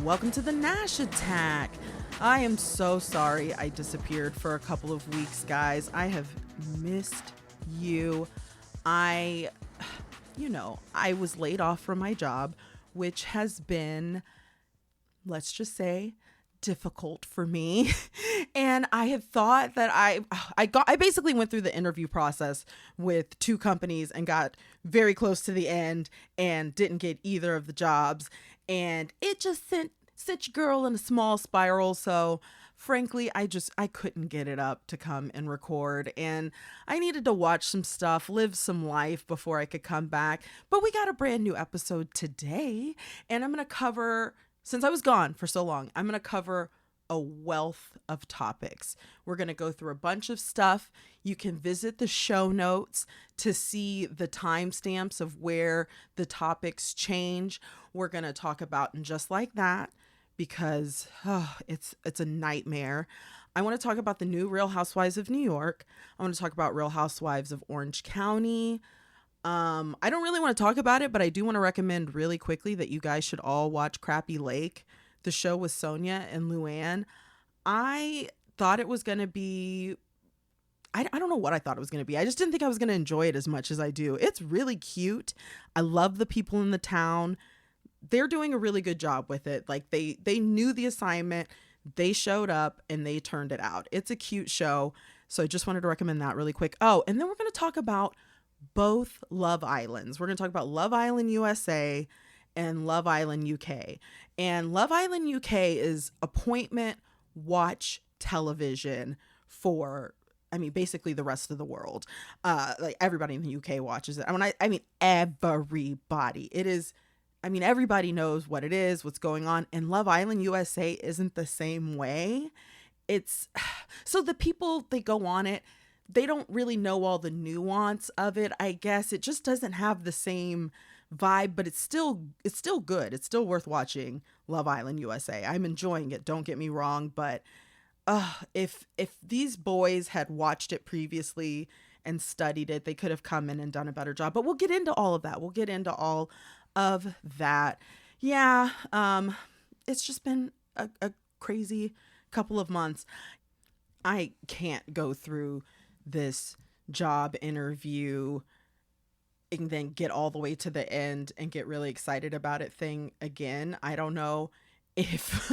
welcome to the Nash Attack. I am so sorry I disappeared for a couple of weeks, guys. I have missed you. I was laid off from my job, which has been, let's just say, difficult for me. And I had thought that I basically went through the interview process with two companies and got very close to the end and didn't get either of the jobs. And it just sent such girl in a small spiral. So frankly, I couldn't get it up to come and record, and I needed to watch some stuff, live some life before I could come back. But we got a brand new episode today, and I'm going to cover, since I was gone for so long, I'm going to cover a wealth of topics. We're going to go through a bunch of stuff. You can visit the show notes to see the timestamps of where the topics change. We're going to talk about And Just Like That, because it's a nightmare. I want to talk about the new Real Housewives of New York. I want to talk about Real Housewives of Orange County. I don't really want to talk about it, but I do want to recommend really quickly that you guys should all watch Crappy Lake, the show with Sonia and Luann. I thought it was going to be, I don't know what I thought it was going to be. I just didn't think I was going to enjoy it as much as I do. It's really cute. I love the people in the town. They're doing a really good job with it. Like they knew the assignment, they showed up, and they turned it out. It's a cute show. So I just wanted to recommend that really quick. Oh, and then we're going to talk about both Love Islands. We're going to talk about Love Island USA and Love Island UK. And Love Island UK is appointment watch television for, basically the rest of the world. Like everybody in the UK watches it. I mean everybody. It is, everybody knows what it is, what's going on. And Love Island USA isn't the same way. It's, so the people, they go on it, they don't really know all the nuance of it. I guess it just doesn't have the same vibe, but it's still good. It's still worth watching Love Island USA. I'm enjoying it. Don't get me wrong, but if these boys had watched it previously and studied it, they could have come in and done a better job. But we'll get into all of that. We'll get into all of that. Yeah. It's just been a crazy couple of months. I can't go through this job interview and then get all the way to the end and get really excited about it thing again. I don't know if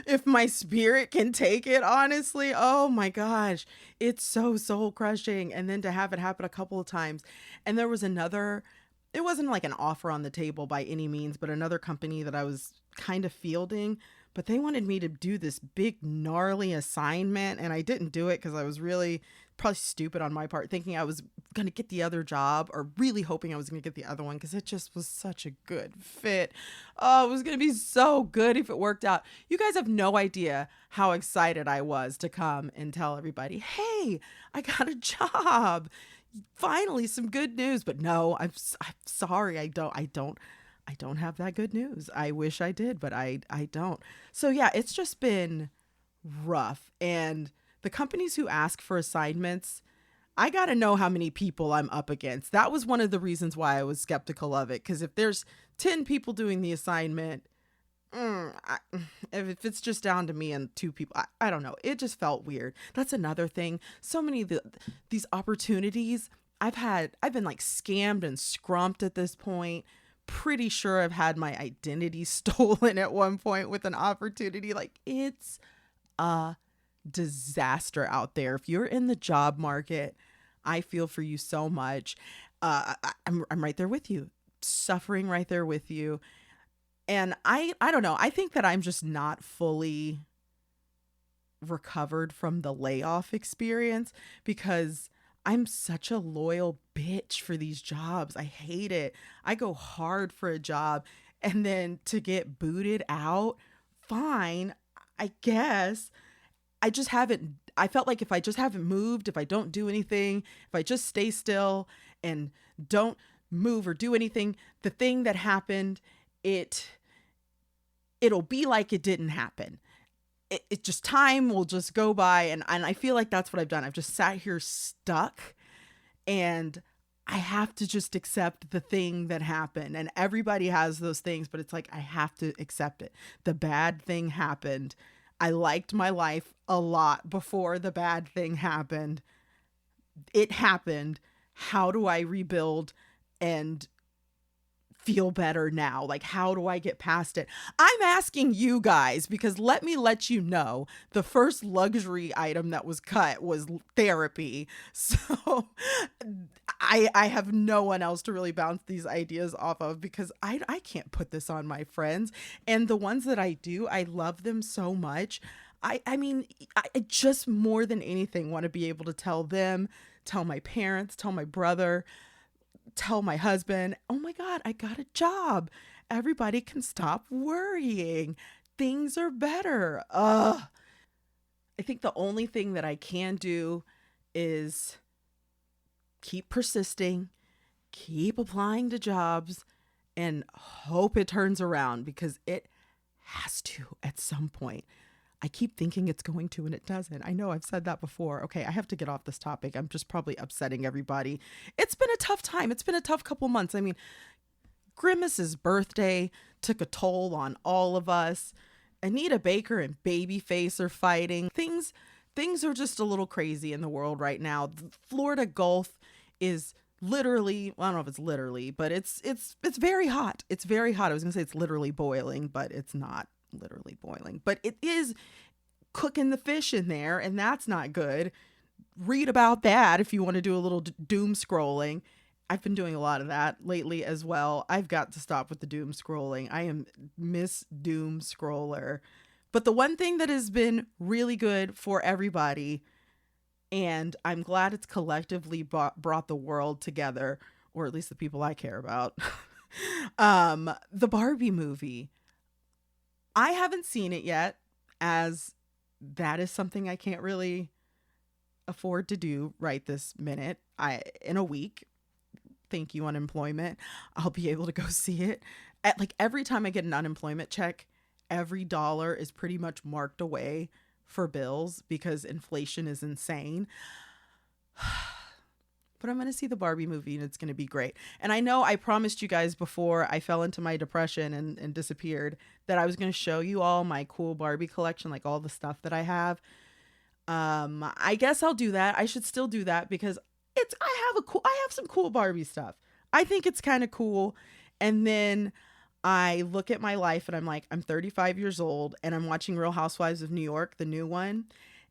if my spirit can take it, honestly. Oh my gosh, it's so soul crushing. And then to have it happen a couple of times. And there was another, it wasn't like an offer on the table by any means, but another company that I was kind of fielding, but they wanted me to do this big gnarly assignment, and I didn't do it because I was really probably stupid on my part, thinking I was going to get the other job, or really hoping I was going to get the other one, because it just was such a good fit. Oh, it was going to be so good if it worked out. You guys have no idea how excited I was to come and tell everybody, hey, I got a job. Finally, some good news. But no, I'm sorry. I don't have that good news. I wish I did, but I don't. So yeah, it's just been rough. And the companies who ask for assignments, I got to know how many people I'm up against. That was one of the reasons why I was skeptical of it. Because if there's 10 people doing the assignment, if it's just down to me and 2 people, I don't know. It just felt weird. That's another thing. So many of these opportunities I've been like scammed and scrumped at this point. Pretty sure I've had my identity stolen at one point with an opportunity. Like, it's a disaster out there. If you're in the job market, I feel for you so much. I'm right there with you, suffering right there with you. And I don't know. I think that I'm just not fully recovered from the layoff experience, because I'm such a loyal bitch for these jobs. I hate it. I go hard for a job, and then to get booted out, fine, I guess. I felt like if I just haven't moved, if I don't do anything, if I just stay still and don't move or do anything, the thing that happened, it'll be like it didn't happen. It just, time will just go by. And I feel like that's what I've done. I've just sat here stuck, and I have to just accept the thing that happened. And everybody has those things, but it's like, I have to accept it. The bad thing happened. I liked my life a lot before the bad thing happened. It happened. How do I rebuild and feel better now? Like, how do I get past it? I'm asking you guys because let you know the first luxury item that was cut was therapy. So I have no one else to really bounce these ideas off of because I can't put this on my friends. And the ones that I do, I love them so much. I mean, I just more than anything want to be able to tell them, tell my parents, tell my brother, tell my husband, oh my God, I got a job. Everybody can stop worrying. Things are better. I think the only thing that I can do is keep persisting, keep applying to jobs, and hope it turns around because it has to at some point. I keep thinking it's going to and it doesn't. I know I've said that before. Okay, I have to get off this topic. I'm just probably upsetting everybody. It's been a tough time. It's been a tough couple months. I mean, Grimace's birthday took a toll on all of us. Anita Baker and Babyface are fighting. Things are just a little crazy in the world right now. The Florida Gulf is literally, well, I don't know if it's literally, but it's very hot. It's very hot. I was going to say it's literally boiling, but it's not literally boiling. But it is cooking the fish in there, and that's not good. Read about that if you want to do a little doom scrolling. I've been doing a lot of that lately as well. I've got to stop with the doom scrolling. I am Miss Doom Scroller. But the one thing that has been really good for everybody, and I'm glad it's collectively brought the world together, or at least the people I care about, the Barbie movie. I haven't seen it yet, as that is something I can't really afford to do right this minute. In a week, thank you unemployment, I'll be able to go see it. Like every time I get an unemployment check, every dollar is pretty much marked away for bills because inflation is insane. But I'm going to see the Barbie movie and it's going to be great. And I know I promised you guys before I fell into my depression and disappeared that I was going to show you all my cool Barbie collection, like all the stuff that I have. I guess I'll do that. I should still do that because I have some cool Barbie stuff. I think it's kind of cool. And then I look at my life and I'm like, I'm 35 years old and I'm watching Real Housewives of New York, the new one.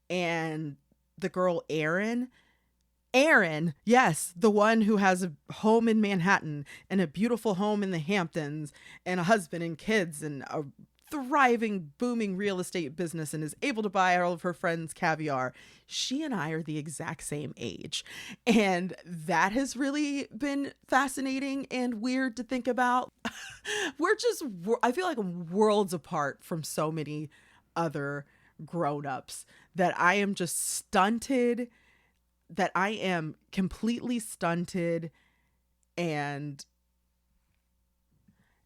And the girl Erin, yes, the one who has a home in Manhattan and a beautiful home in the Hamptons and a husband and kids and a thriving, booming real estate business and is able to buy all of her friends caviar. She and I are the exact same age. And that has really been fascinating and weird to think about. I feel like worlds apart from so many other grown-ups that I am just stunted, that I am completely stunted and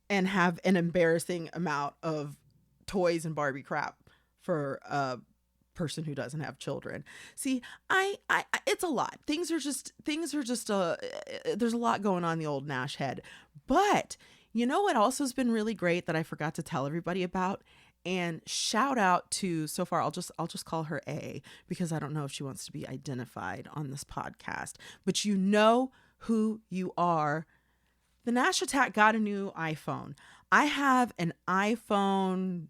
have an embarrassing amount of toys and Barbie crap for a person who doesn't have children. See, I it's a lot. Things are just there's a lot going on in the old Nash head. But you know what also has been really great that I forgot to tell everybody about? And shout out to, so far I'll just call her A because I don't know if she wants to be identified on this podcast. But you know who you are. The Nash Attack got a new iPhone. I have an iPhone,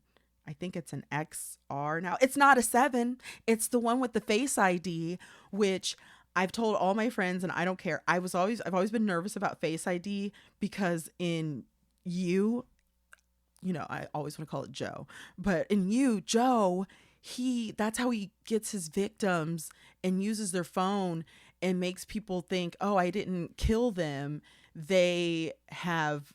I think it's an XR now. It's not a 7. It's the one with the Face ID, which I've told all my friends and I don't care. I've always been nervous about Face ID because in I always want to call it Joe, but in Joe, that's how he gets his victims and uses their phone and makes people think, oh, I didn't kill them. They have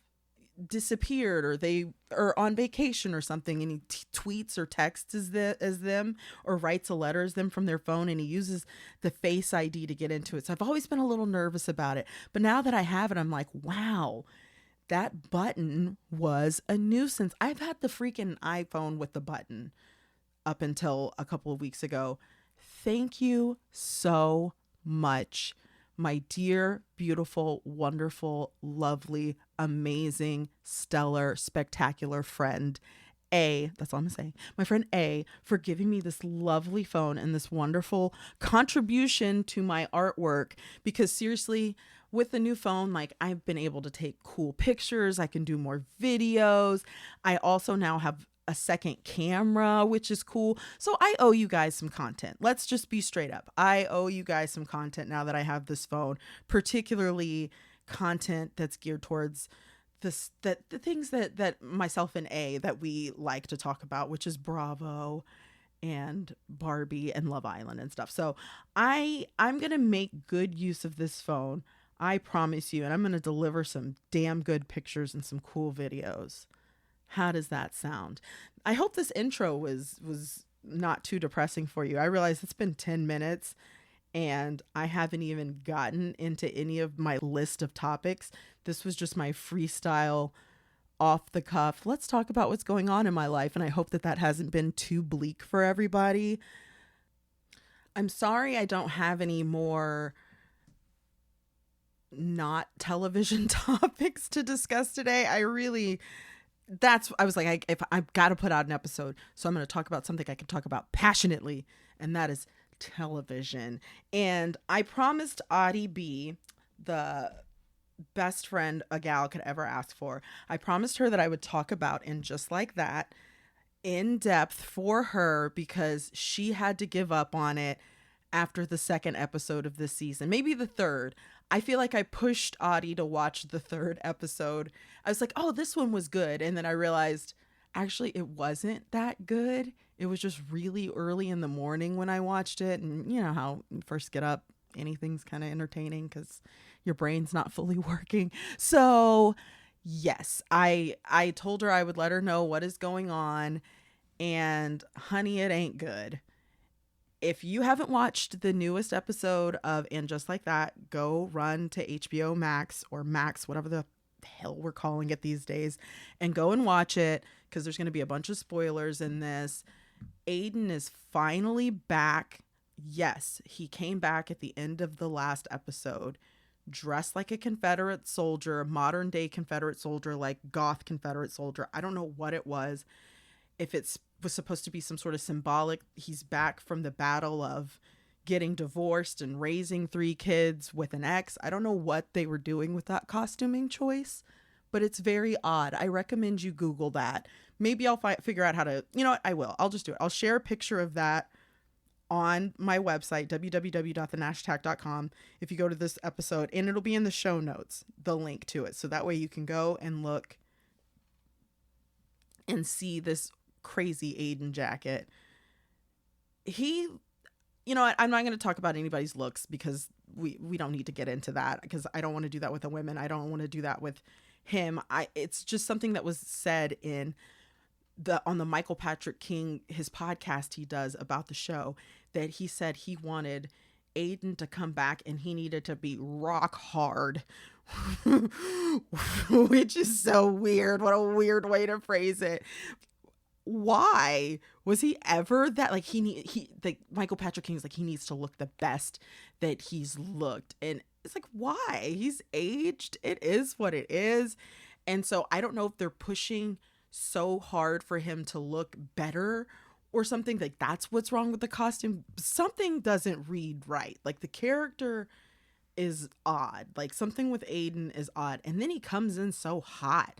disappeared or they are on vacation or something. And he tweets or texts as them or writes a letter as them from their phone. And he uses the Face ID to get into it. So I've always been a little nervous about it. But now that I have it, I'm like, wow, that button was a nuisance. I've had the freaking iPhone with the button up until a couple of weeks ago. Thank you so much, my dear, beautiful, wonderful, lovely, amazing, stellar, spectacular friend, A, that's all I'm gonna say, my friend A, for giving me this lovely phone and this wonderful contribution to my artwork. Because seriously, with the new phone, like I've been able to take cool pictures, I can do more videos. I also now have a second camera, which is cool. So I owe you guys some content. Let's just be straight up. I owe you guys some content now that I have this phone, particularly content that's geared towards this, that the things that myself and A that we like to talk about, which is Bravo and Barbie and Love Island and stuff. So I'm going to make good use of this phone. I promise you, and I'm going to deliver some damn good pictures and some cool videos. How does that sound? I hope this intro was not too depressing for you. I realize it's been 10 minutes and I haven't even gotten into any of my list of topics. This was just my freestyle, off the cuff. Let's talk about what's going on in my life, and I hope that that hasn't been too bleak for everybody. I'm sorry I don't have any more not television topics to discuss today. I was like, if I've got to put out an episode, so I'm going to talk about something I can talk about passionately, and that is television. And I promised Audie B, the best friend a gal could ever ask for, I promised her that I would talk about And Just Like That in depth for her, because she had to give up on it after the second episode of this season, maybe the third. I feel like I pushed Audie to watch the third episode. I was like, oh, this one was good. And then I realized actually it wasn't that good. It was just really early in the morning when I watched it. And you know how you first get up, anything's kind of entertaining because your brain's not fully working. So yes, I told her I would let her know what is going on. And honey, it ain't good. If you haven't watched the newest episode of And Just Like That, go run to HBO Max or Max, whatever the hell we're calling it these days, and go and watch it, because there's going to be a bunch of spoilers in this. Aiden is finally back. Yes, he came back at the end of the last episode, dressed like a Confederate soldier, modern day Confederate soldier, like goth Confederate soldier. I don't know what it was. If it's was supposed to be some sort of symbolic, he's back from the battle of getting divorced and raising 3 kids with an ex. I don't know what they were doing with that costuming choice, but it's very odd. I recommend you Google that. Maybe I'll figure out how to, you know what, I will. I'll just do it. I'll share a picture of that on my website, www.thenashtack.com, if you go to this episode, and it'll be in the show notes, the link to it. So that way you can go and look and see this crazy Aiden jacket. He, you know what, I'm not going to talk about anybody's looks, because we don't need to get into that, because I don't want to do that with the women. I don't want to do that with him. It's just something that was said on the Michael Patrick King, his podcast he does about the show, that he said he wanted Aiden to come back and he needed to be rock hard, which is so weird. What a weird way to phrase it. Why was he ever that, like, like Michael Patrick King's like, he needs to look the best that he's looked, and it's like, why? He's aged. It is what it is. And so I don't know if they're pushing so hard for him to look better or something. Like, that's what's wrong with the costume. Something doesn't read right. Like, the character is odd. Like, something with Aiden is odd. And then he comes in so hot.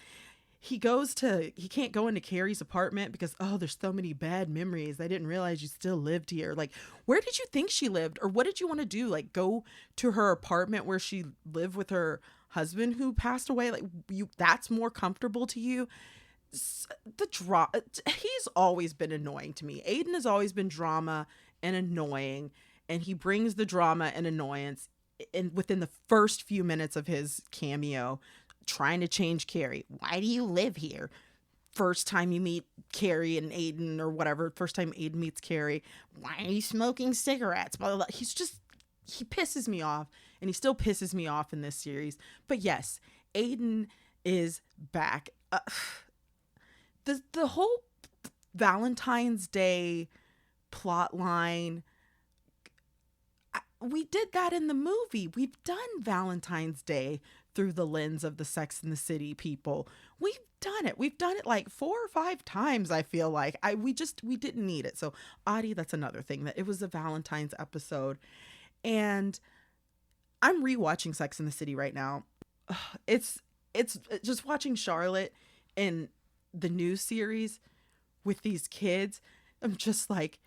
He can't go into Carrie's apartment because, oh, there's so many bad memories. I didn't realize you still lived here. Like, where did you think she lived? Or what did you want to do? Like, go to her apartment where she lived with her husband who passed away? Like, that's more comfortable to you? He's always been annoying to me. Aiden has always been drama and annoying, and he brings the drama and annoyance within the first few minutes of his cameo, trying to change Carrie. Why do you live here? First time you meet Carrie and Aiden, or whatever, first time Aiden meets Carrie, why are you smoking cigarettes? Blah, blah, blah. He pisses me off, and he still pisses me off in this series. But yes, Aiden is back. The whole Valentine's Day plot line, we did that in the movie. We've done Valentine's Day through the lens of the Sex and the City people. We've done it. We've done it like 4 or 5 times, I feel like. We didn't need it. So, Adi, that's another thing, that it was a Valentine's episode. And I'm rewatching Sex and the City right now. It's it's just watching Charlotte in the new series with these kids. I'm just like,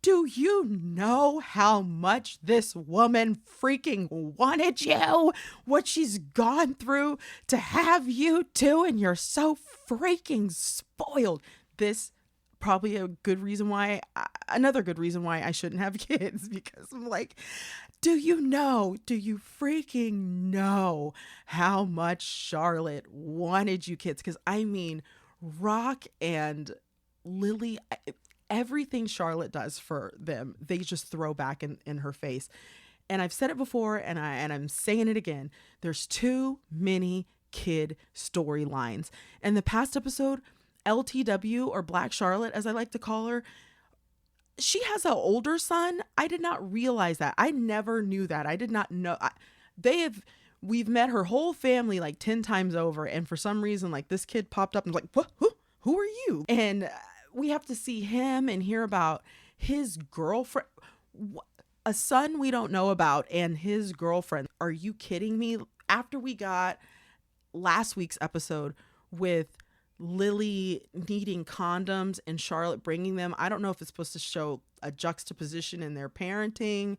do you know how much this woman freaking wanted you? What she's gone through to have you too, and you're so freaking spoiled. This probably another good reason why I shouldn't have kids, because I'm like, do you freaking know how much Charlotte wanted you kids? Because I mean, Rock and Lily, everything Charlotte does for them, they just throw back in her face. And I've said it before, and I'm saying it again. There's too many kid storylines. And the past episode, LTW, or Black Charlotte, as I like to call her, she has an older son. I did not realize that. I never knew that. I did not know. We've met her whole family like 10 times over. And for some reason, like, this kid popped up and was like, what? Who are you? And we have to see him and hear about his girlfriend, a son we don't know about, and his girlfriend. Are you kidding me? After we got last week's episode with Lily needing condoms and Charlotte bringing them, I don't know if it's supposed to show a juxtaposition in their parenting.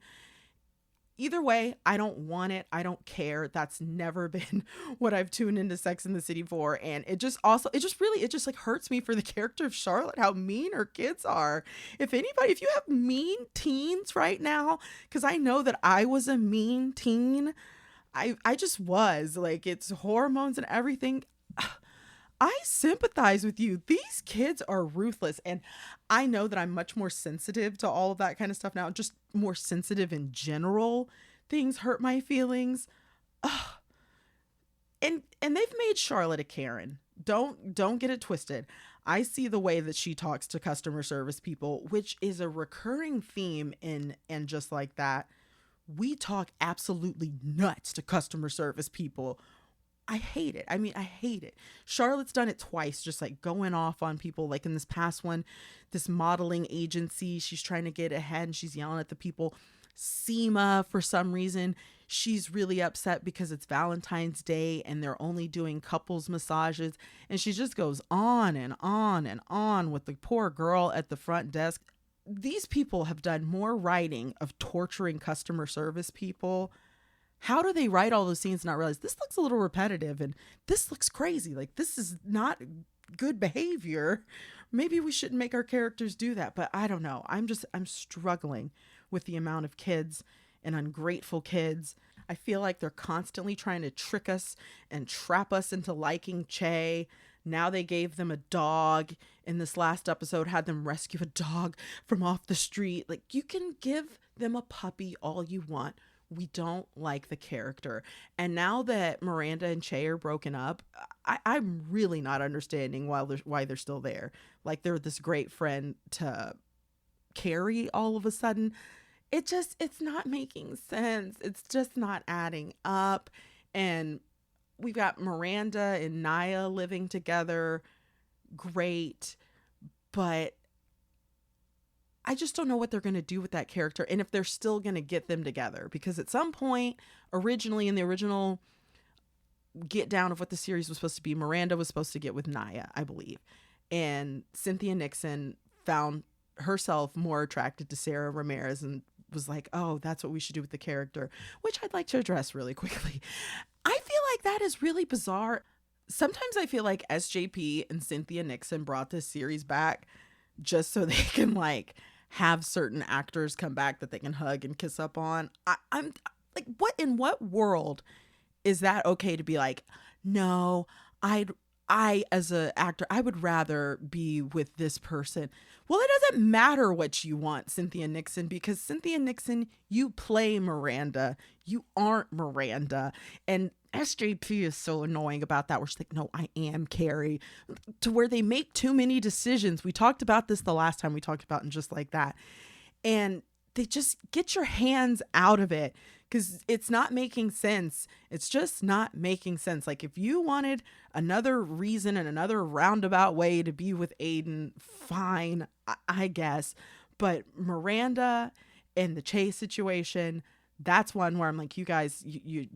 Either way, I don't want it. I don't care. That's never been what I've tuned into Sex and the City for. And it just like hurts me for the character of Charlotte, how mean her kids are. If you have mean teens right now, because I know that I was a mean teen. I just was, like, it's hormones and everything. I sympathize with you. These kids are ruthless. And I know that I'm much more sensitive to all of that kind of stuff now, just more sensitive in general. Things hurt my feelings. Ugh. And they've made Charlotte a Karen. Don't get it twisted. I see the way that she talks to customer service people, which is a recurring theme in And Just Like That. We talk absolutely nuts to customer service people. I hate it. I hate it. Charlotte's done it twice, just like going off on people. Like in this past one, this modeling agency, she's trying to get ahead and she's yelling at the people. Seema, for some reason, she's really upset because it's Valentine's Day and they're only doing couples massages. And she just goes on and on and on with the poor girl at the front desk. These people have done more writing of torturing customer service people. How do they write all those scenes and not realize this looks a little repetitive and this looks crazy? Like, this is not good behavior. Maybe we shouldn't make our characters do that. But I don't know. I'm struggling with the amount of kids and ungrateful kids. I feel like they're constantly trying to trick us and trap us into liking Che. Now they gave them a dog. In this last episode, had them rescue a dog from off the street. Like, you can give them a puppy all you want. We don't like the character. And now that Miranda and Che are broken up, I'm really not understanding why they're still there. Like, they're this great friend to Carrie all of a sudden. It's not making sense. It's just not adding up. And we've got Miranda and Naya living together. Great. But I just don't know what they're going to do with that character and if they're still going to get them together, because at some point originally in the original get down of what the series was supposed to be, Miranda was supposed to get with Naya, I believe. And Cynthia Nixon found herself more attracted to Sarah Ramirez and was like, oh, that's what we should do with the character, which I'd like to address really quickly. I feel like that is really bizarre. Sometimes I feel like SJP and Cynthia Nixon brought this series back just so they can like have certain actors come back that they can hug and kiss up on. I'm like, what in what world is that okay to be like, no, I as an actor, I would rather be with this person. Well, it doesn't matter what you want, Cynthia Nixon, because Cynthia Nixon, you play Miranda. You aren't Miranda. And SJP is so annoying about that. We're just like, no, I am Carrie, to where they make too many decisions. We talked about this the last time we talked about And Just Like That. And they just get your hands out of it, because it's not making sense. It's just not making sense. Like, if you wanted another reason and another roundabout way to be with Aiden, fine, I guess. But Miranda and the Chase situation, that's one where I'm like, you guys, you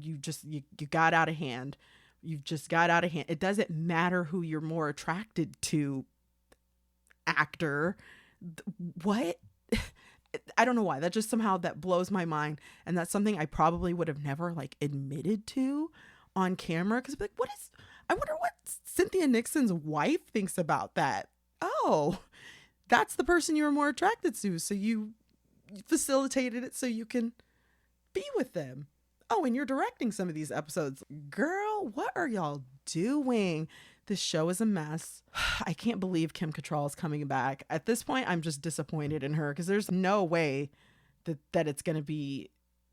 got out of hand. You've just got out of hand. It doesn't matter who you're more attracted to, actor. What? I don't know why. That just somehow that blows my mind. And that's something I probably would have never like admitted to on camera. Cause like, I wonder what Cynthia Nixon's wife thinks about that. Oh, that's the person you were more attracted to. So you facilitated it so you can be with them. Oh, and you're directing some of these episodes. Girl, what are y'all doing? This show is a mess. I can't believe Kim Cattrall is coming back. At this point, I'm just disappointed in her, because there's no way that it's going to be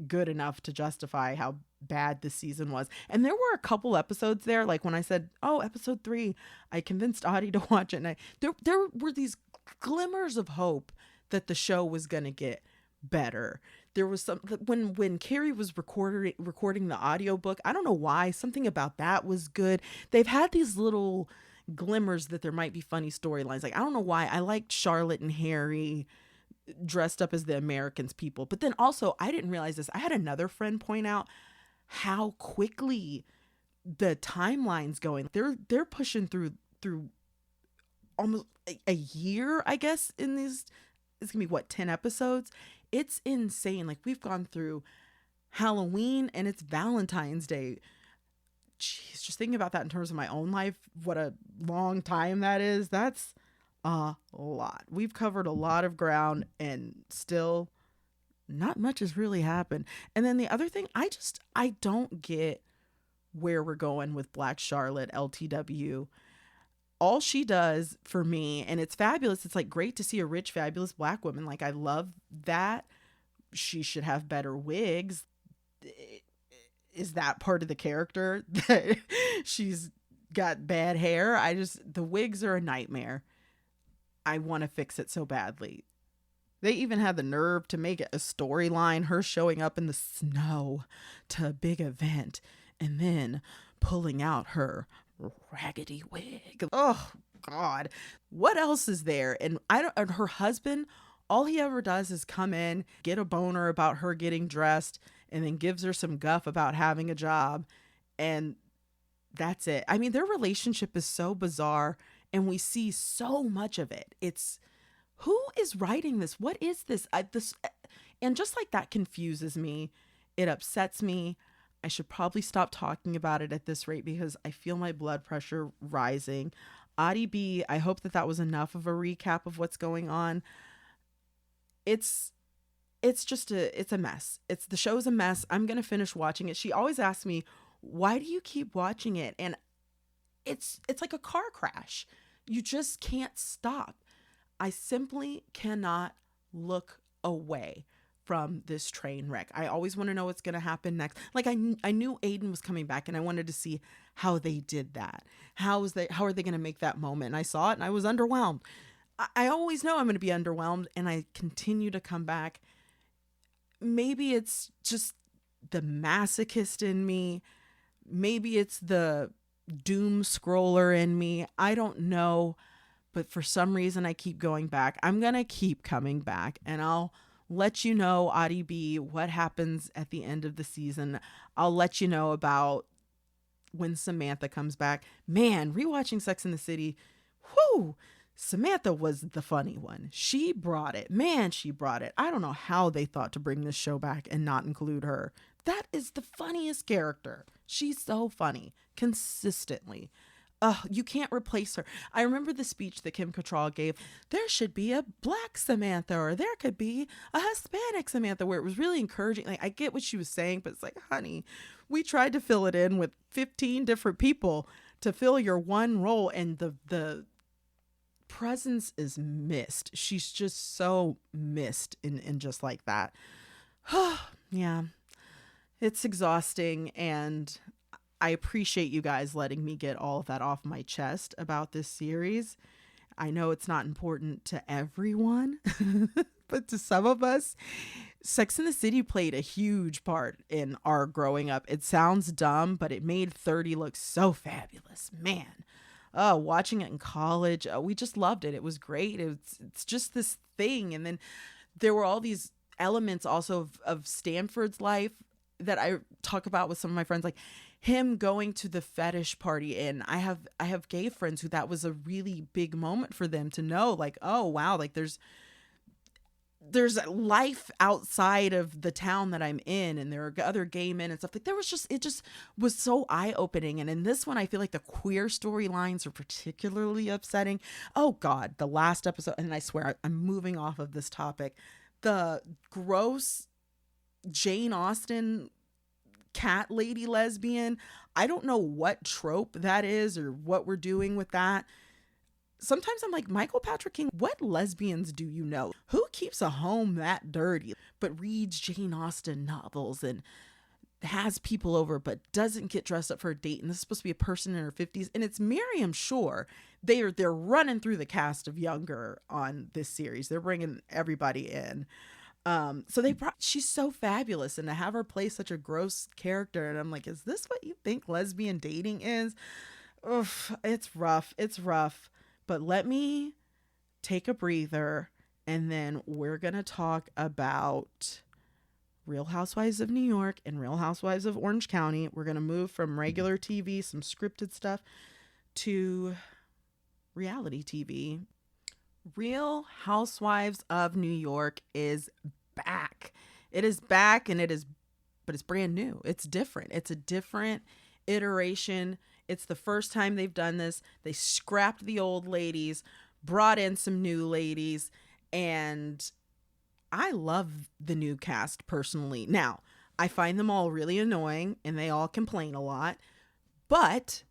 good enough to justify how bad this season was. And there were a couple episodes there, like when I said, oh, episode 3, I convinced Audie to watch it. And there were these glimmers of hope that the show was going to get better. There was some, when Carrie was recording the audiobook, I don't know why, something about that was good. They've had these little glimmers that there might be funny storylines. Like, I don't know why I liked Charlotte and Harry dressed up as the Americans people. But then also, I didn't realize this. I had another friend point out how quickly the timeline's going. They're pushing through almost a year, I guess, in these. It's gonna be what, 10 episodes? It's insane. Like, we've gone through Halloween and it's Valentine's Day. Jeez, just thinking about that in terms of my own life, what a long time that is. That's a lot. We've covered a lot of ground and still not much has really happened. And then the other thing, I don't get where we're going with Black Charlotte, LTW. All she does for me, and it's fabulous. It's like great to see a rich, fabulous Black woman. Like, I love that. She should have better wigs. Is that part of the character that she's got bad hair? The wigs are a nightmare. I want to fix it so badly. They even had the nerve to make it a storyline, her showing up in the snow to a big event and then pulling out her raggedy wig. Oh God, what else is there? And her husband, all he ever does is come in, get a boner about her getting dressed, and then gives her some guff about having a job, and that's it. I mean, their relationship is so bizarre, and we see so much of it. It's, who is writing this? What is this? And just like that confuses me. It upsets me. I should probably stop talking about it at this rate because I feel my blood pressure rising. Audie B, I hope that was enough of a recap of what's going on. It's a mess. The show's a mess. I'm going to finish watching it. She always asks me, why do you keep watching it? And it's like a car crash. You just can't stop. I simply cannot look away from this train wreck. I always want to know what's going to happen next. Like, I knew Aiden was coming back and I wanted to see how they did that. How are they going to make that moment? And I saw it and I was underwhelmed. I always know I'm going to be underwhelmed, and I continue to come back. Maybe it's just the masochist in me. Maybe it's the doom scroller in me. I don't know, but for some reason I keep going back. I'm going to keep coming back, and I'll let you know, Audie B, what happens at the end of the season. I'll let you know about when Samantha comes back. Man, rewatching Sex and the City, whoo, Samantha was the funny one. She brought it. Man, she brought it. I don't know how they thought to bring this show back and not include her. That is the funniest character. She's so funny, consistently. You can't replace her. I remember the speech that Kim Cattrall gave. There should be a Black Samantha, or there could be a Hispanic Samantha, where it was really encouraging. Like, I get what she was saying, but it's like, honey, we tried to fill it in with 15 different people to fill your one role, and the presence is missed. She's just so missed in just like that. Yeah, it's exhausting, and I appreciate you guys letting me get all of that off my chest about this series. I know it's not important to everyone, but to some of us, Sex and the City played a huge part in our growing up. It sounds dumb, but it made 30 look so fabulous. Man. Oh, watching it in college, we just loved it. It was great. It's just this thing. And then there were all these elements also of Stanford's life that I talk about with some of my friends, like him going to the fetish party. And I have gay friends who that was a really big moment for them to know, like, oh wow, like there's life outside of the town that I'm in, and there are other gay men and stuff. Like it just was so eye-opening. And in this one, I feel like the queer storylines are particularly upsetting. Oh God, the last episode, and I swear I'm moving off of this topic. The gross Jane Austen cat lady lesbian. I don't know what trope that is or what we're doing with that. Sometimes I'm like, Michael Patrick King, what lesbians do you know? Who keeps a home that dirty but reads Jane Austen novels and has people over but doesn't get dressed up for a date? And this is supposed to be a person in her 50s, and it's Miriam Shore. They're running through the cast of Younger on this series. They're bringing everybody in. So she's so fabulous, and to have her play such a gross character, and I'm like, is this what you think lesbian dating is? Oof, it's rough. But let me take a breather, and then we're going to talk about Real Housewives of New York and Real Housewives of Orange County. We're going to move from regular TV, some scripted stuff, to reality TV. Real Housewives of New York is back. It is back, but it's brand new. It's different. It's a different iteration. It's the first time they've done this. They scrapped the old ladies, brought in some new ladies, and I love the new cast personally. Now, I find them all really annoying and they all complain a lot, but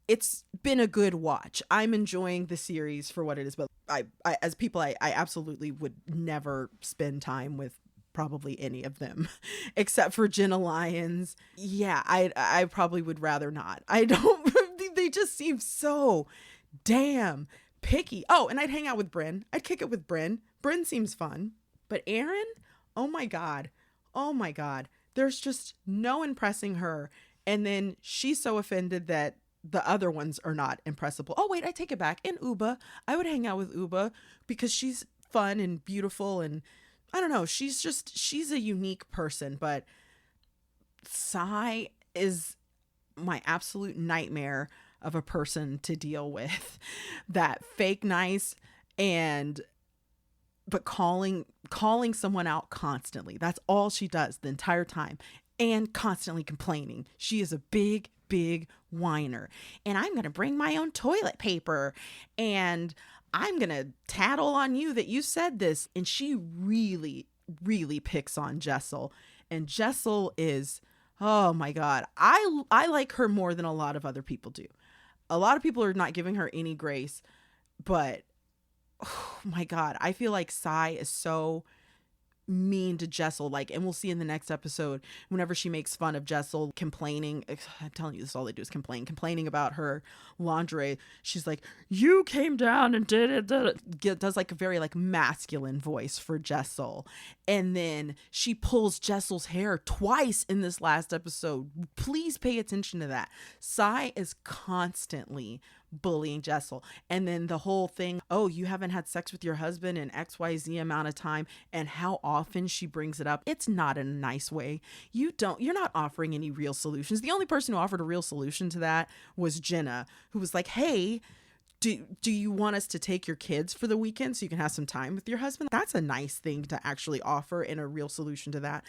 it's been a good watch. I'm enjoying the series for what it is, but I absolutely would never spend time with probably any of them except for Jenna Lyons. Yeah, I probably would rather not. They just seem so damn picky. Oh, and I'd hang out with Brynn. I'd kick it with Brynn. Brynn seems fun. But Erin, oh my God. There's just no impressing her. And then she's so offended that the other ones are not impressible. Oh wait, I take it back. And Uba, I would hang out with Uba because she's fun and beautiful, and I don't know, she's a unique person. But Sai is my absolute nightmare of a person to deal with. That fake nice but calling someone out constantly. That's all she does the entire time, and constantly complaining. She is a big whiner. And I'm going to bring my own toilet paper, and I'm going to tattle on you that you said this. And she really picks on Jessel. And Jessel is, oh my God, I like her more than a lot of other people do. A lot of people are not giving her any grace, but oh my God, I feel like Sai is so mean to Jessel, like, and we'll see in the next episode whenever she makes fun of Jessel complaining. I'm telling you, this is all they do is complaining about her lingerie. She's like, you came down and did it, does like a very like masculine voice for Jessel. And then she pulls Jessel's hair twice in this last episode. Please pay attention to that. Sai is constantly bullying Jessel. And then the whole thing, oh, you haven't had sex with your husband in XYZ amount of time, and how often she brings it up. It's not in a nice way. You're not offering any real solutions. The only person who offered a real solution to that was Jenna, who was like, hey, do you want us to take your kids for the weekend so you can have some time with your husband? That's a nice thing to actually offer and a real solution to that.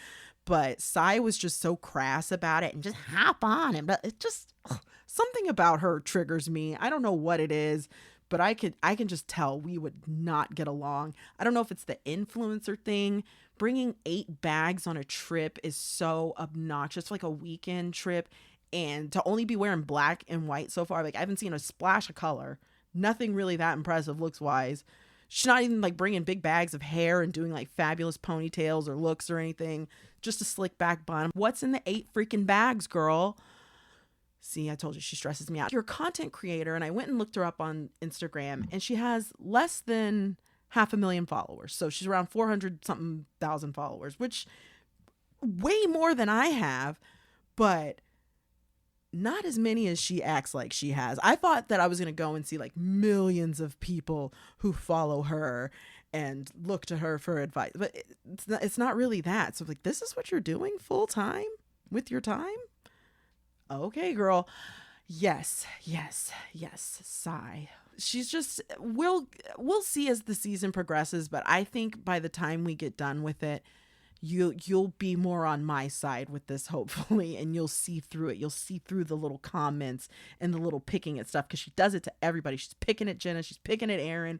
But Sai was just so crass about it and just hop on him. But it just, something about her triggers me. I don't know what it is, but I can just tell we would not get along. I don't know if it's the influencer thing. Bringing 8 bags on a trip is so obnoxious, like a weekend trip, and to only be wearing black and white so far. Like, I haven't seen a splash of color. Nothing really that impressive looks wise. She's not even like bringing big bags of hair and doing like fabulous ponytails or looks or anything. Just a slick back bun. What's in the 8 freaking bags, girl? See, I told you she stresses me out. You're a content creator, and I went and looked her up on Instagram, and she has less than half a million followers. So she's around 400 something thousand followers, which way more than I have, but not as many as she acts like she has. I thought that I was going to go and see like millions of people who follow her and look to her for advice, but it's not really that. So like, this is what you're doing full time with your time? Okay, girl. Yes, yes, yes. Sigh. She's just, we'll see as the season progresses, but I think by the time we get done with it, you'll be more on my side with this, hopefully, and you'll see through it. You'll see through the little comments and the little picking at stuff, because she does it to everybody. She's picking at Jenna, she's picking at Aaron,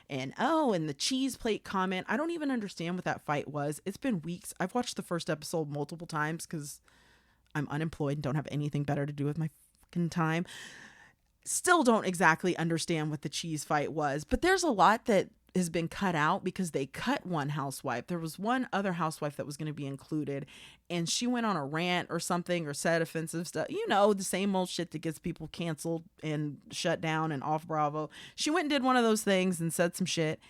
and the cheese plate comment. I don't even understand what that fight was. It's been weeks. I've watched the first episode multiple times because I'm unemployed and don't have anything better to do with my fucking time. Still don't exactly understand what the cheese fight was, but there's a lot that has been cut out because they cut one housewife. There was one other housewife that was going to be included, and she went on a rant or something or said offensive stuff. You know, the same old shit that gets people canceled and shut down and off Bravo. She went and did one of those things and said some shit.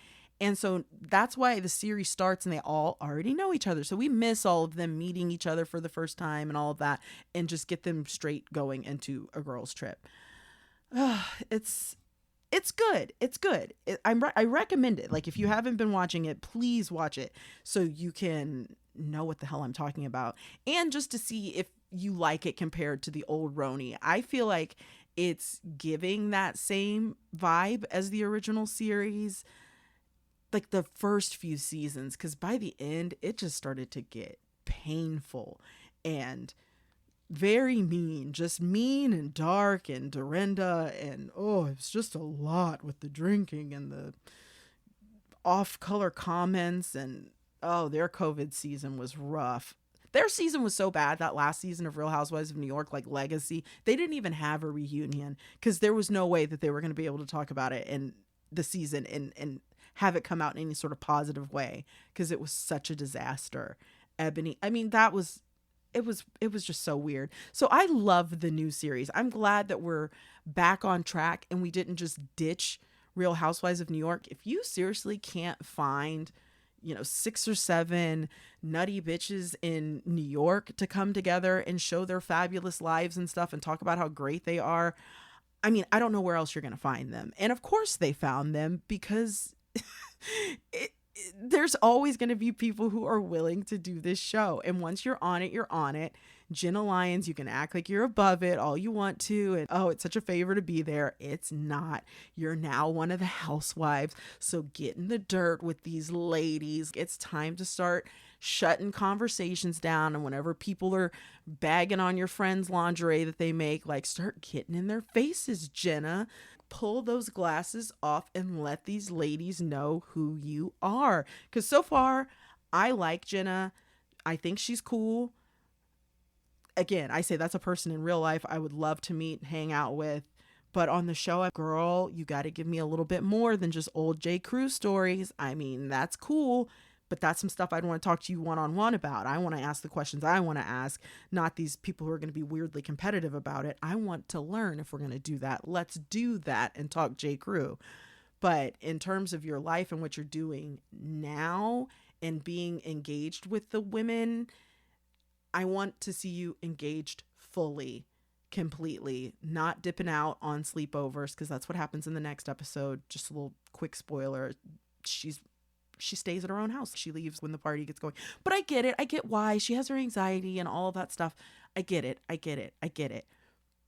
And so that's why the series starts and they all already know each other. So we miss all of them meeting each other for the first time and all of that, and just get them straight going into a girls' trip. It's good. It's good. I recommend it. Like, if you haven't been watching it, please watch it so you can know what the hell I'm talking about. And just to see if you like it compared to the old Roni. I feel like it's giving that same vibe as the original series, like the first few seasons, because by the end, it just started to get painful and very mean, just mean and dark, and Dorinda, and it's just a lot with the drinking and the off-color comments, and their COVID season was rough. Their season was so bad, that last season of Real Housewives of New York, like Legacy, they didn't even have a reunion because there was no way that they were going to be able to talk about it in the season and have it come out in any sort of positive way, because it was such a disaster. Ebony, I mean, it was just so weird. So I love the new series. I'm glad that we're back on track and we didn't just ditch Real Housewives of New York. If you seriously can't find, 6 or 7 nutty bitches in New York to come together and show their fabulous lives and stuff and talk about how great they are, I mean, I don't know where else you're going to find them. And of course they found them, because there's always going to be people who are willing to do this show. And once you're on it, you're on it. Jenna Lyons, you can act like you're above it all you want to. And it's such a favor to be there. It's not. You're now one of the housewives. So get in the dirt with these ladies. It's time to start shutting conversations down. And whenever people are bagging on your friends' lingerie that they make, like, start getting in their faces, Jenna. Pull those glasses off and let these ladies know who you are. Because so far, I like Jenna. I think she's cool. Again, I say that's a person in real life I would love to meet and hang out with. But on the show, girl, you got to give me a little bit more than just old J. Crew stories. I mean, that's cool, but that's some stuff I'd want to talk to you one-on-one about. I want to ask the questions I want to ask, not these people who are going to be weirdly competitive about it. I want to learn. If we're going to do that, let's do that and talk J. Crew. But in terms of your life and what you're doing now and being engaged with the women, I want to see you engaged fully, completely, not dipping out on sleepovers, because that's what happens in the next episode. Just a little quick spoiler. She stays at her own house. She leaves when the party gets going. But I get it. I get why. She has her anxiety and all of that stuff. I get it.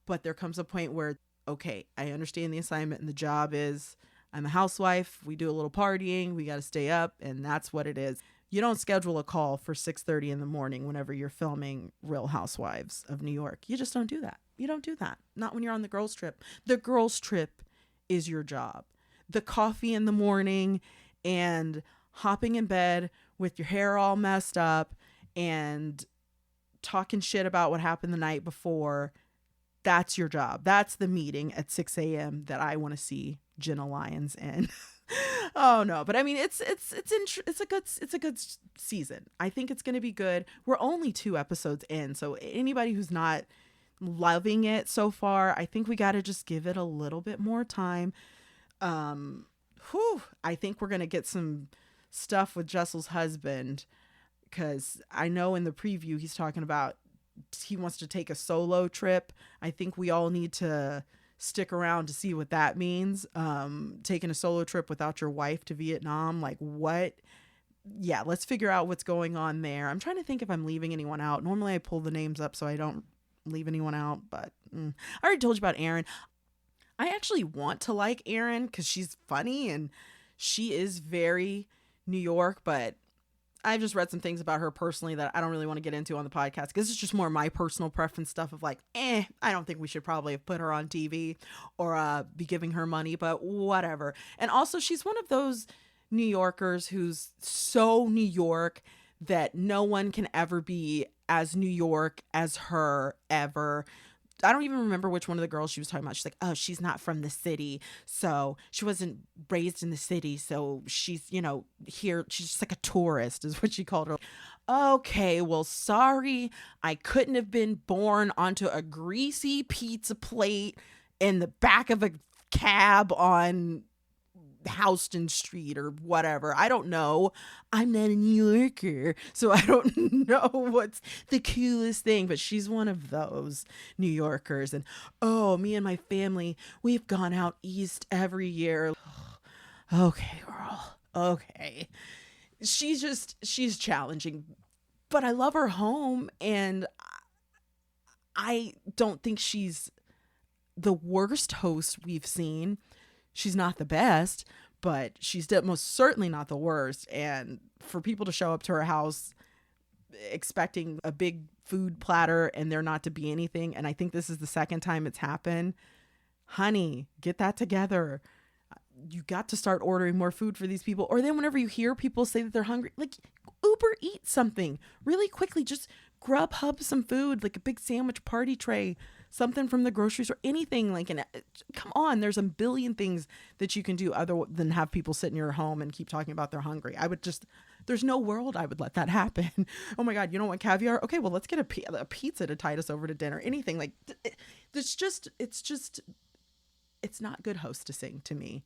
But there comes a point where, okay, I understand the assignment and the job is, I'm a housewife. We do a little partying. We got to stay up, and that's what it is. You don't schedule a call for 6:30 in the morning whenever you're filming Real Housewives of New York. You just don't do that. You don't do that. Not when you're on the girls' trip. The girls' trip is your job. The coffee in the morning and hopping in bed with your hair all messed up and talking shit about what happened the night before, that's your job. That's the meeting at 6 a.m. that I want to see Jenna Lyons in. Oh no, but I mean, it's a good season. I think it's going to be good. We're only 2 episodes in, so anybody who's not loving it so far, I think we got to just give it a little bit more time. whew, I think we're going to get some stuff with Jessel's husband, because I know in the preview he's talking about he wants to take a solo trip. I think we all need to stick around to see what that means. Taking a solo trip without your wife to Vietnam, like what? Yeah, let's figure out what's going on there. I'm trying to think if I'm leaving anyone out. Normally I pull the names up so I don't leave anyone out, but I already told you about Erin. I actually want to like Erin because she's funny and she is very New York, but I've just read some things about her personally that I don't really want to get into on the podcast because it's just more my personal preference stuff of like, I don't think we should probably have put her on TV or be giving her money, but whatever. And also she's one of those New Yorkers who's so New York that no one can ever be as New York as her ever. I don't even remember which one of the girls she was talking about. She's like, oh, she's not from the city. So she wasn't raised in the city. So she's, here. She's just like a tourist is what she called her. Okay, well, sorry. I couldn't have been born onto a greasy pizza plate in the back of a cab on Houston Street or whatever. I don't know. I'm not a New Yorker, so I don't know what's the coolest thing, but she's one of those New Yorkers. And me and my family, we've gone out east every year. Okay, girl. Okay. She's challenging, but I love her home, and I don't think she's the worst host we've seen. She's not the best, but she's most certainly not the worst. And for people to show up to her house expecting a big food platter and there not to be anything, and I think this is the second time it's happened, honey, get that together. You got to start ordering more food for these people. Or then whenever you hear people say that they're hungry, like Uber Eats something really quickly. Just Grubhub some food, like a big sandwich party tray, something from the grocery store, anything like come on, there's a billion things that you can do other than have people sit in your home and keep talking about they're hungry. There's no world I would let that happen. Oh my God, you don't want caviar? Okay, well, let's get a pizza to tide us over to dinner. Anything like it's not good hostessing to me.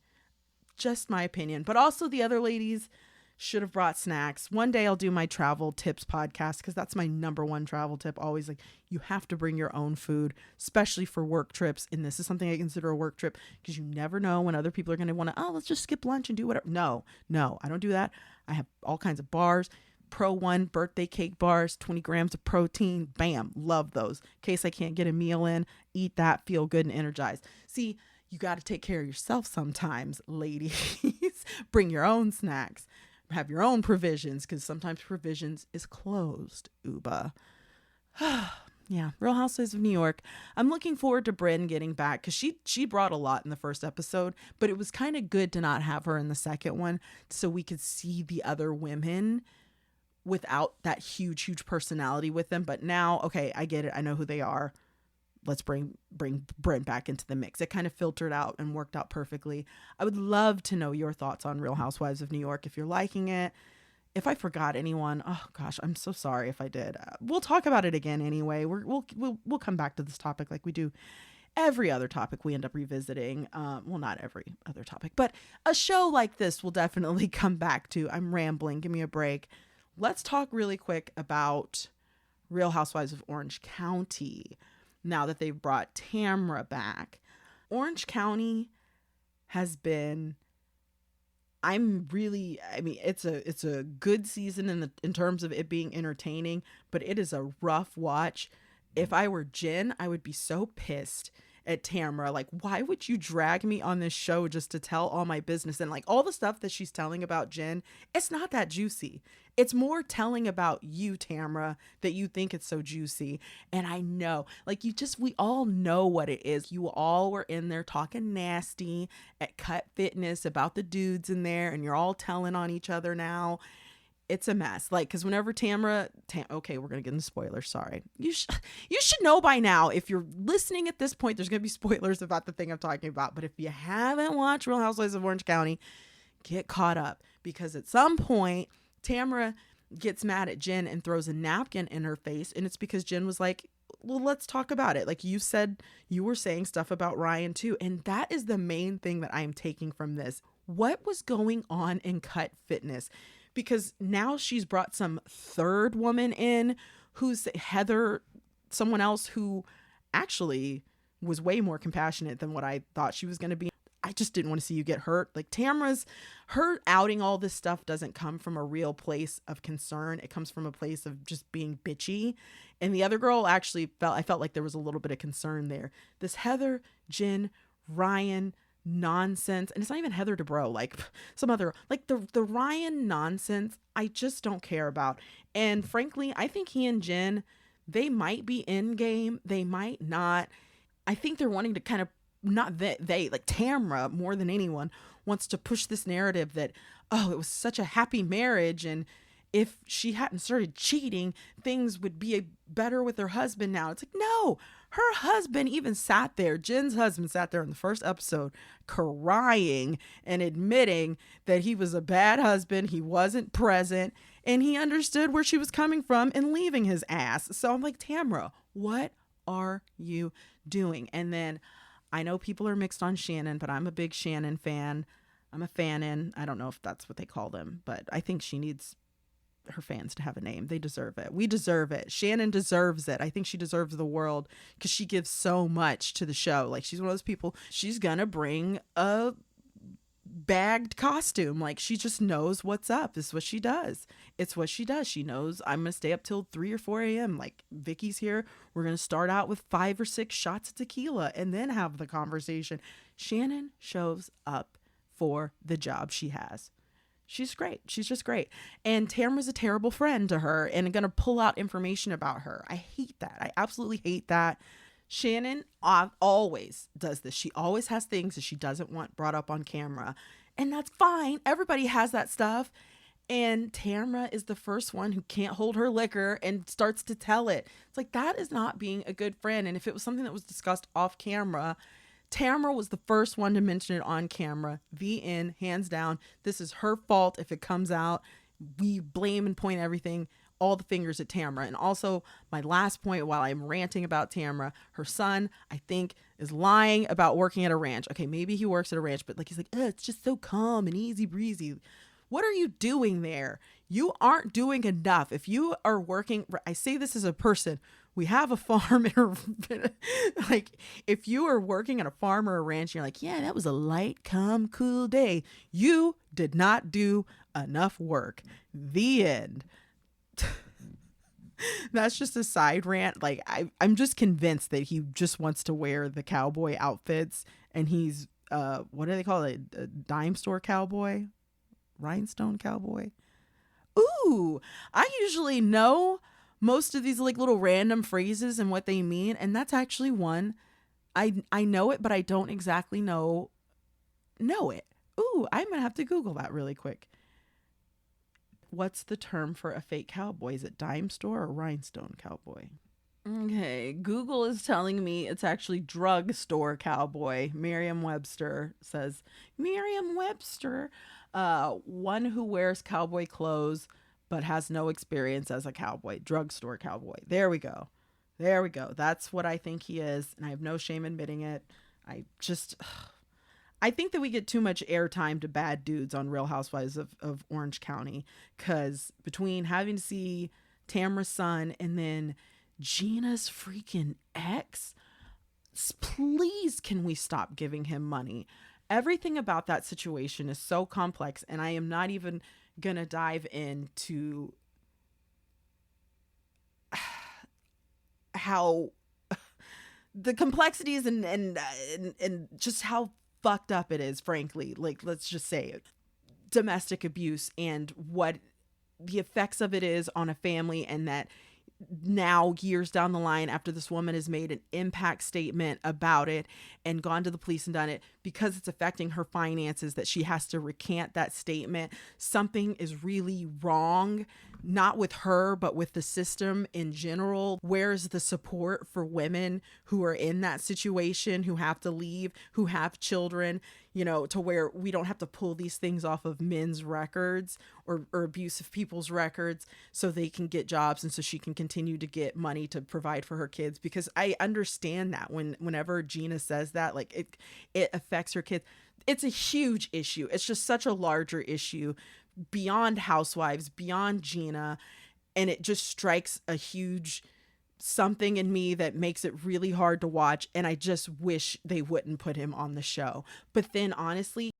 Just my opinion. But also the other ladies should have brought snacks. One day I'll do my travel tips podcast because that's my number one travel tip. Always like, you have to bring your own food, especially for work trips. And this is something I consider a work trip because you never know when other people are going to want to, let's just skip lunch and do whatever. No, I don't do that. I have all kinds of bars. Pro One birthday cake bars, 20 grams of protein. Bam. Love those. In case I can't get a meal in, eat that, feel good and energized. See, you got to take care of yourself sometimes, ladies. Bring your own snacks. Have your own provisions, because sometimes provisions is closed. Uba. Yeah, Real Housewives of New York. I'm looking forward to Brynn getting back because she brought a lot in the first episode, but it was kind of good to not have her in the second one so we could see the other women without that huge personality with them. But now, okay, I get it. I know who they are. Let's bring Brynn back into the mix. It kind of filtered out and worked out perfectly. I would love to know your thoughts on Real Housewives of New York. If you're liking it, if I forgot anyone, oh gosh, I'm so sorry if I did. We'll talk about it again anyway. We'll come back to this topic like we do every other topic we end up revisiting. Well, not every other topic, but a show like this will definitely come back to. I'm rambling. Give me a break. Let's talk really quick about Real Housewives of Orange County. Now that they've brought Tamra back, Orange County has been, it's a good season in terms of it being entertaining, but it is a rough watch. If I were Jen, I would be so pissed at Tamra. Like, why would you drag me on this show just to tell all my business? And like all the stuff that she's telling about Jen, it's not that juicy. It's more telling about you, Tamra, that you think it's so juicy. And I know, like we all know what it is. You all were in there talking nasty at Cut Fitness about the dudes in there, and you're all telling on each other now. It's a mess. Like, because whenever okay, we're going to get into spoilers. Sorry. You should know by now. If you're listening at this point, there's going to be spoilers about the thing I'm talking about. But if you haven't watched Real Housewives of Orange County, get caught up. Because at some point, Tamra gets mad at Jen and throws a napkin in her face. And it's because Jen was like, well, let's talk about it. Like you said, you were saying stuff about Ryan too. And that is the main thing that I'm taking from this. what was going on in Cut Fitness? Because now she's brought some third woman in who's Heather, someone else who actually was way more compassionate than what I thought she was going to be. I just didn't want to see you get hurt. Like her outing all this stuff doesn't come from a real place of concern. It comes from a place of just being bitchy. And the other girl actually I felt like there was a little bit of concern there. This Heather, Jen, Ryan nonsense. And it's not even Heather Dubrow, like some other, like the Ryan nonsense, I just don't care about. And frankly, I think he and Jen, they might be in game. They might not. I think they're wanting to kind of, not that they, like Tamra more than anyone, wants to push this narrative that, oh, it was such a happy marriage, and if she hadn't started cheating, things would be better with her husband now. It's like, no, her husband even sat there, Jen's husband sat there in the first episode crying and admitting that he was a bad husband, he wasn't present, and he understood where she was coming from and leaving his ass. So I'm like, Tamra, what are you doing? And then I know people are mixed on Shannon, but I'm a big Shannon fan. I'm a fan-in. I don't know if that's what they call them, but I think she needs her fans to have a name. They deserve it. We deserve it. Shannon deserves it. I think she deserves the world because she gives so much to the show. Like, she's one of those people, she's gonna bring a bagged costume. Like, she just knows what's up. This is what she does. It's what she does. She knows I'm gonna stay up till 3 or 4 a.m. Like, Vicky's here, we're gonna start out with 5 or 6 shots of tequila and then have the conversation. Shannon shows up for the job she has. She's great. She's just great. And Tamra's a terrible friend to her and gonna pull out information about her. I hate that. I absolutely hate that. Shannon always does this. She always has things that she doesn't want brought up on camera. And that's fine. Everybody has that stuff. And Tamra is the first one who can't hold her liquor and starts to tell it. It's like, that is not being a good friend. And if it was something that was discussed off camera, Tamra was the first one to mention it on camera. The end, hands down. This is her fault if it comes out. We blame and point everything, all the fingers at Tamra. And also, my last point while I'm ranting about Tamra, her son, I think, is lying about working at a ranch. Okay, maybe he works at a ranch, but like, he's like, it's just so calm and easy breezy. What are you doing there? You aren't doing enough. If you are working, I say this as a person, we have a farm, like, if you are working at a farm or a ranch, you're like, yeah, that was a light, calm, cool day. You did not do enough work. The end. That's just a side rant. Like, I'm just convinced that he just wants to wear the cowboy outfits, and he's, what do they call it? A dime store cowboy? Rhinestone cowboy? Ooh, I usually know most of these like little random phrases and what they mean, and that's actually one. I know it, but I don't exactly know it. Ooh, I'm gonna have to Google that really quick. What's the term for a fake cowboy? Is it dime store or rhinestone cowboy? Okay, Google is telling me it's actually drugstore cowboy. Merriam-Webster says, Merriam-Webster, one who wears cowboy clothes but has no experience as a cowboy. Drugstore cowboy. There we go. There we go. That's what I think he is, and I have no shame admitting it. I think that we get too much airtime to bad dudes on Real Housewives of Orange County, because between having to see Tamra's son and then Gina's freaking ex, please can we stop giving him money? Everything about that situation is so complex, and I am not even gonna dive into how the complexities and just how fucked up it is, frankly. Like, let's just say it. Domestic abuse and what the effects of it is on a family, and that now years down the line, after this woman has made an impact statement about it and gone to the police and done it, because it's affecting her finances, that she has to recant that statement. Something is really wrong, not with her, but with the system in general. Where's the support for women who are in that situation, who have to leave, who have children, to where we don't have to pull these things off of men's records or abusive people's records so they can get jobs and so she can continue to get money to provide for her kids? Because I understand that whenever Gina says that, like, it affects her kids. it's a huge issue. It's just such a larger issue beyond Housewives, beyond Gina. And it just strikes a huge something in me that makes it really hard to watch. And I just wish they wouldn't put him on the show. But then honestly,